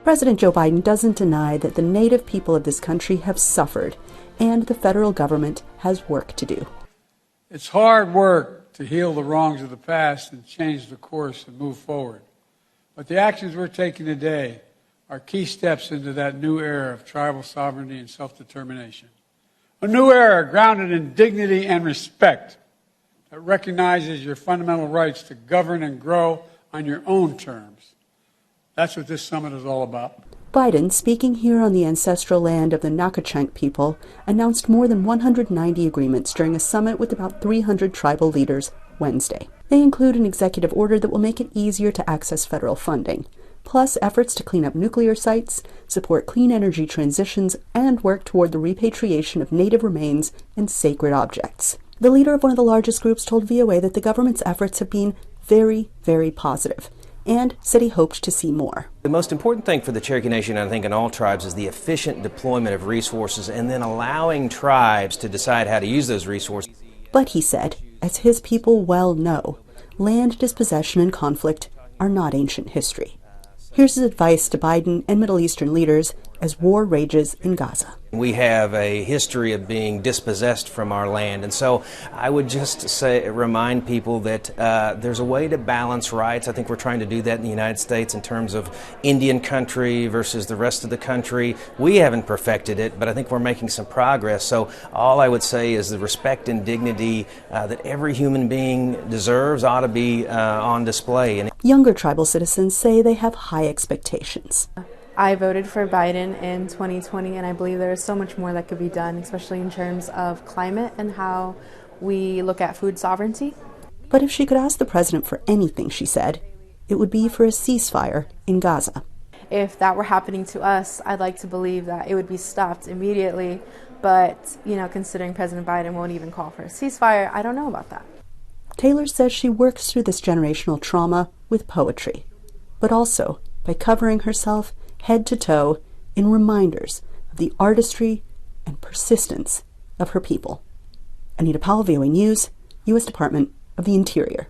President Joe Biden doesn't deny that the native people of this country have suffered, and the federal government has work to do. It's hard work to heal the wrongs of the past and change the course and move forward. But the actions we're taking today are key steps into that new era of tribal sovereignty and self-determination. A new era grounded in dignity and respect that recognizes your fundamental rights to govern and grow on your own terms. That's what this summit is all about. Biden, speaking here on the ancestral land of the Nacotchunk people, announced more than 190 agreements during a summit with about 300 tribal leaders Wednesday. They include an executive order that will make it easier to access federal funding, plus efforts to clean up nuclear sites, support clean energy transitions, and work toward the repatriation of native remains and sacred objects. The leader of one of the largest groups told VOA that the government's efforts have been very, very positive, and said he hoped to see more. The most important thing for the Cherokee Nation, I think, in all tribes is the efficient deployment of resources and then allowing tribes to decide how to use those resources. But he said, as his people well know, land dispossession and conflict are not ancient history. Here's his advice to Biden and Middle Eastern leaders as war rages in Gaza. We have a history of being dispossessed from our land, and so I would just remind people that there's a way to balance rights. I think we're trying to do that in the United States in terms of Indian country versus the rest of the country. We haven't perfected it, but I think we're making some progress. So all I would say is the respect and dignity that every human being deserves ought to be on display. And younger tribal citizens say they have high expectations. I voted for Biden in 2020, and I believe there is so much more that could be done, especially in terms of climate and how we look at food sovereignty. But if she could ask the president for anything, she said, it would be for a ceasefire in Gaza. If that were happening to us, I'd like to believe that it would be stopped immediately. But, considering President Biden won't even call for a ceasefire, I don't know about that. Taylor says she works through this generational trauma with poetry, but also by covering herself head to toe in reminders of the artistry and persistence of her people. Anita Powell, VOA News, U.S. Department of the Interior.